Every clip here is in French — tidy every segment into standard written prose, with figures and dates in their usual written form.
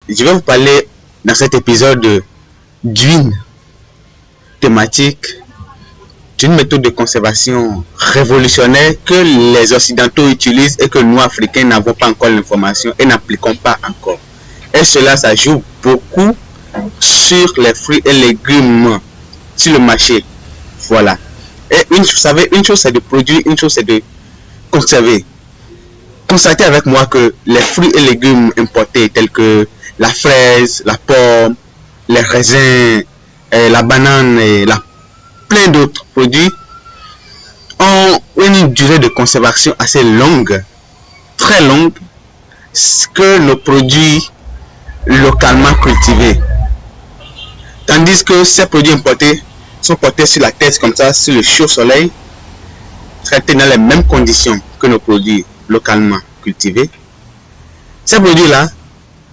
je vais vous parler dans cet épisode d'une thématique, d'une méthode de conservation révolutionnaire que les Occidentaux utilisent et que nous, Africains, n'avons pas encore l'information et n'appliquons pas encore. Et cela, ça joue beaucoup sur les fruits et légumes sur le marché. Voilà. Et vous savez, une chose c'est de produire, une chose c'est de conserver. Constatez avec moi que les fruits et légumes importés tels que la fraise, la pomme, les raisins, la banane et plein d'autres produits ont une durée de conservation assez longue, très longue, que nos produits localement cultivés. Tandis que ces produits importés sont portés sur la tête comme ça, sur le chaud soleil, traités dans les mêmes conditions que nos produits localement cultivés. Ces produits-là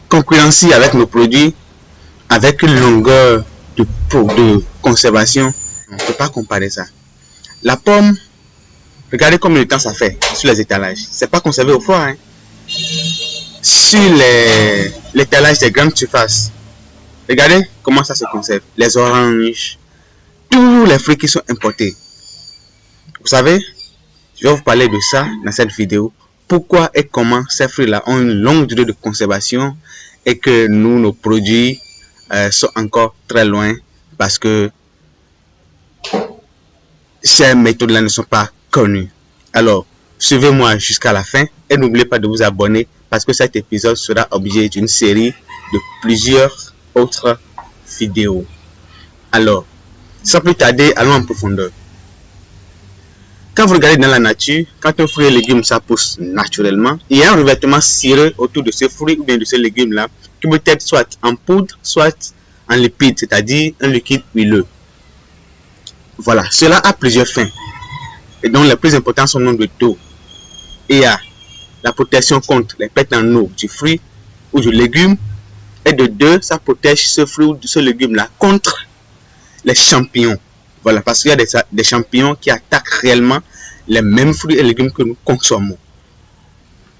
concurrencient avec nos produits avec une longueur de conservation. On ne peut pas comparer ça. La pomme, regardez combien de temps ça fait sur les étalages. C'est pas conservé au froid. Sur l'étalage des grandes surfaces, regardez comment ça se conserve. Les oranges, tous les fruits qui sont importés. Vous savez, je vais vous parler de ça dans cette vidéo. Pourquoi et comment ces fruits-là ont une longue durée de conservation et que nous, nos produits sont encore très loin parce que ces méthodes-là ne sont pas connues. Alors, suivez-moi jusqu'à la fin et n'oubliez pas de vous abonner parce que cet épisode sera objet d'une série de plusieurs autres vidéos. Alors, sans plus tarder, allons en profondeur. Quand vous regardez dans la nature, quand un fruit et légume ça pousse naturellement, il y a un revêtement cireux autour de ce fruit ou bien de ce légume-là qui peut être soit en poudre, soit en liquide, c'est-à-dire un liquide huileux. Voilà, cela a plusieurs fins. Et donc les plus importants sont le nombre d'eau. Il y a la protection contre les pertes en eau du fruit ou du légume. Et de deux, ça protège ce fruit ou ce légume-là contre les champignons. Voilà, parce qu'il y a des champignons qui attaquent réellement les mêmes fruits et légumes que nous consommons.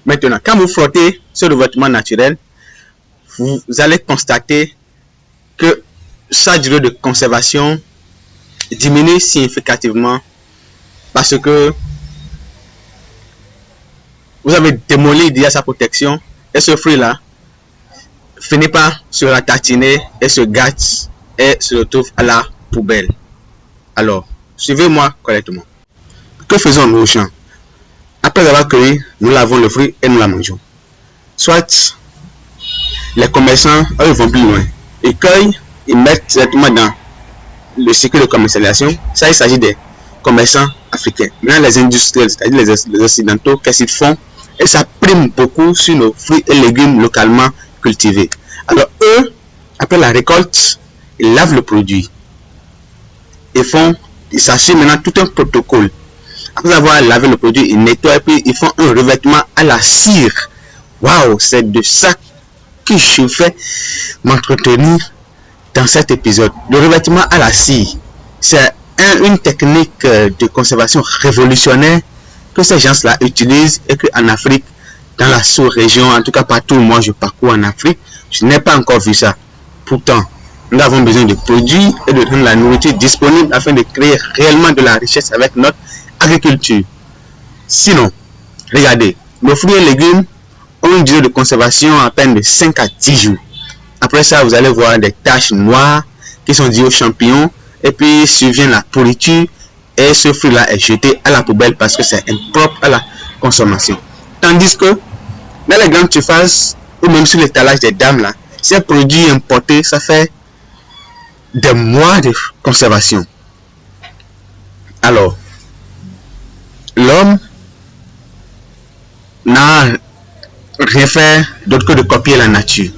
Maintenant, quand vous frottez ce revêtement naturel, vous allez constater que sa durée de conservation diminue significativement parce que vous avez démoli déjà sa protection et ce fruit-là finit par se ratatiner et se gâte et se retrouve à la poubelle. Alors, suivez-moi correctement. Que faisons-nous au champ? Après avoir cueilli, nous lavons le fruit et nous la mangeons. Soit les commerçants, eux, vont plus loin. Ils cueillent, ils mettent directement dans le cycle de commercialisation. Ça, il s'agit des commerçants africains. Maintenant, les industriels, c'est-à-dire les occidentaux, qu'est-ce qu'ils font? Et ça prime beaucoup sur nos fruits et légumes localement cultivés. Alors, eux, après la récolte, ils lavent le produit. Ils s'assurent maintenant tout un protocole. Après avoir lavé le produit, ils nettoient et puis ils font un revêtement à la cire. Waouh, c'est de ça que je vais m'entretenir dans cet épisode. Le revêtement à la cire, c'est une technique de conservation révolutionnaire que ces gens-là utilisent et qu'en Afrique, dans la sous-région, en tout cas partout où moi je parcours en Afrique, je n'ai pas encore vu ça. Pourtant, nous avons besoin de produits et de rendre la nourriture disponible afin de créer réellement de la richesse avec notre agriculture. Sinon, regardez, nos fruits et légumes ont une durée de conservation à peine de 5 à 10 jours. Après ça, vous allez voir des taches noires qui sont dues aux champignons et puis survient la pourriture et ce fruit-là est jeté à la poubelle parce que c'est impropre à la consommation. Tandis que dans les grandes surfaces ou même sur l'étalage des dames là, ces produits importés, ça fait des mois de conservation. Alors, l'homme n'a rien fait d'autre que de copier la nature.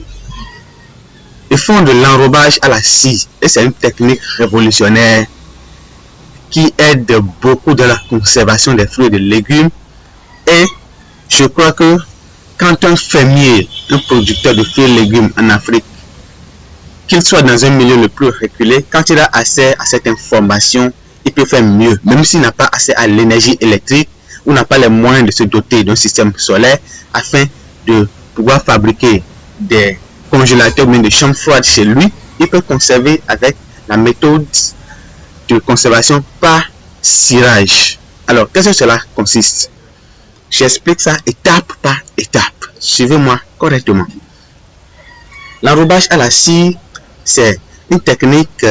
Ils font de l'enrobage à la scie et c'est une technique révolutionnaire qui aide beaucoup dans la conservation des fruits et des légumes. Et je crois que quand un fermier, un producteur de fruits et légumes en Afrique, qu'il soit dans un milieu le plus reculé, quand il a accès à cette information, il peut faire mieux, même s'il n'a pas accès à l'énergie électrique ou n'a pas les moyens de se doter d'un système solaire afin de pouvoir fabriquer des congélateur ou bien de chambre froide chez lui, il peut conserver avec la méthode de conservation par cirage. Alors, qu'est-ce que cela consiste? J'explique ça étape par étape. Suivez-moi correctement. L'enrobage à la cire, c'est une technique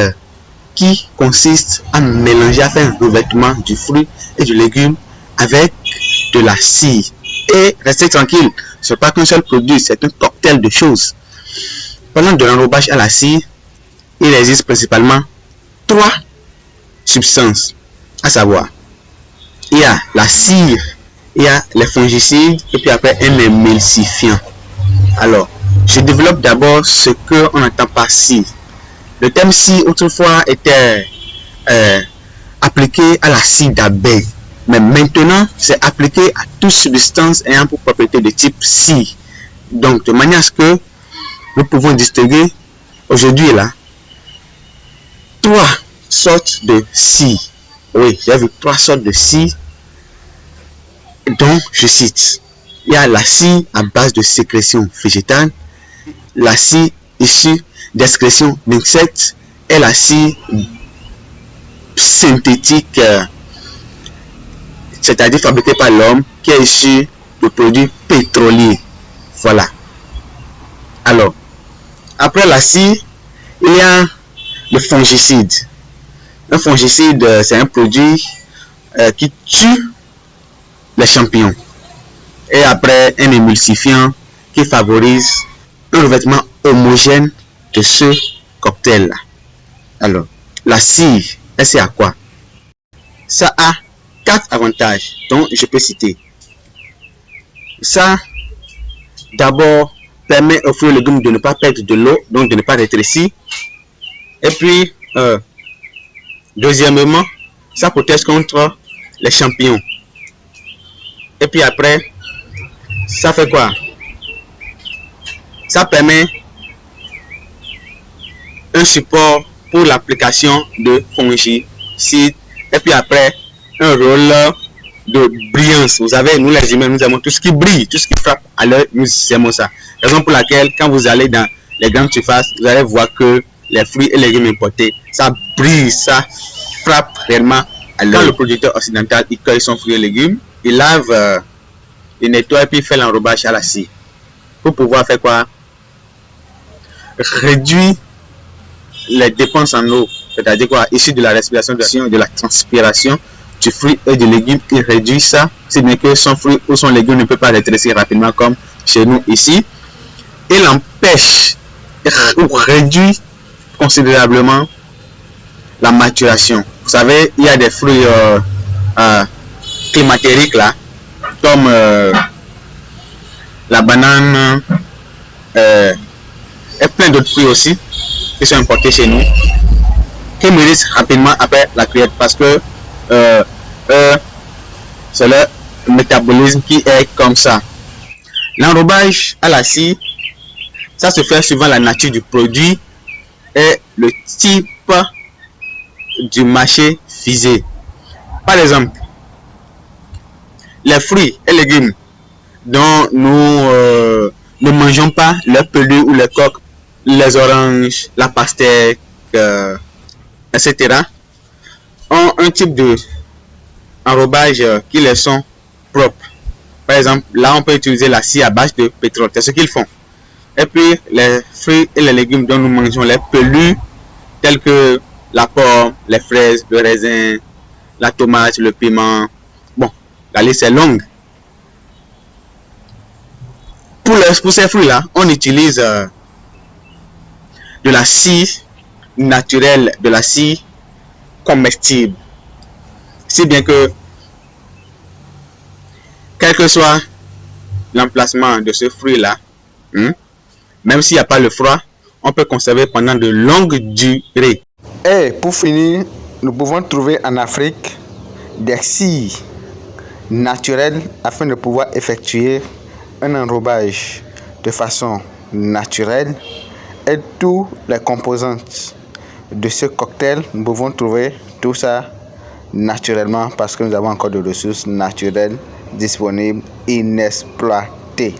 qui consiste à mélanger, à faire un revêtement du fruit et du légume avec de la cire. Et restez tranquille, ce n'est pas qu'un seul produit, c'est un cocktail de choses. Pendant de l'enrobage à la cire, il existe principalement 3 substances, à savoir, il y a la cire, il y a les fongicides et puis après un émulsifiant. Alors, je développe d'abord ce qu'on entend par cire. Le terme cire autrefois était appliqué à la cire d'abeille, mais maintenant c'est appliqué à toute substance ayant pour propriété de type cire. Donc, de manière à ce que nous pouvons distinguer aujourd'hui là 3 sortes de cire. Oui, j'ai vu 3 sortes de cire. Donc, je cite, il y a la cire à base de sécrétion végétale, la cire issue d'excrétion d'insectes et la cire synthétique, c'est-à-dire fabriquée par l'homme, qui est issue de produits pétroliers. Voilà. Alors, après la cire, il y a le fongicide. Un fongicide, c'est un produit qui tue les champignons. Et après, un émulsifiant qui favorise un revêtement homogène de ce cocktail-là. Alors, la cire, elle sert à quoi? Ça a 4 avantages dont je peux citer. Ça, d'abord, permet aux fruits et légumes de ne pas perdre de l'eau, donc de ne pas rétrécir. Et puis, deuxièmement, ça protège contre les champignons. Et puis après, ça fait quoi? Ça permet un support pour l'application de fongicides. Et puis après, un rôle de brillance. Vous savez, nous les humains, nous aimons tout ce qui brille, tout ce qui frappe à l'œil, nous aimons ça. Raison pour laquelle, quand vous allez dans les grandes surfaces, vous allez voir que les fruits et légumes importés, ça brille, ça frappe réellement à l'œil. Quand le producteur occidental, il cueille son fruit et légumes, il lave, il nettoie et puis il fait l'enrobage à la cire. Pour pouvoir faire quoi? Réduire les dépenses en eau, c'est-à-dire quoi? Issu de la respiration, de la transpiration du fruit et du légume, il réduit ça, si bien que son fruit ou son légume ne peut pas rétrécir rapidement comme chez nous ici. Il empêche ou réduit considérablement la maturation. Vous savez, il y a des fruits climatériques là, comme la banane et plein d'autres fruits aussi qui sont importés chez nous, qui mûrissent rapidement après la cueillette parce que c'est le métabolisme qui est comme ça. L'enrobage à la cire, ça se fait suivant la nature du produit et le type du marché visé. Par exemple, les fruits et légumes dont nous ne mangeons pas leurs pelures ou les coques, les oranges, la pastèque, etc., ont un type de enrobage qui les sont propres. Par exemple, là on peut utiliser la cire à base de pétrole, c'est ce qu'ils font. Et puis les fruits et les légumes dont nous mangeons les pelures, tels que la pomme, les fraises, le raisin, la tomate, le piment. Bon, la liste est longue. Pour ces fruits-là, on utilise de la cire naturelle, de la cire comestible. Si bien que, quel que soit l'emplacement de ce fruit-là, même s'il n'y a pas le froid, on peut conserver pendant de longues durées. Et pour finir, nous pouvons trouver en Afrique des cires naturelles afin de pouvoir effectuer un enrobage de façon naturelle. Et tous les composantes de ce cocktail, nous pouvons trouver tout ça naturellement parce que nous avons encore des ressources naturelles disponibles, inexploitées.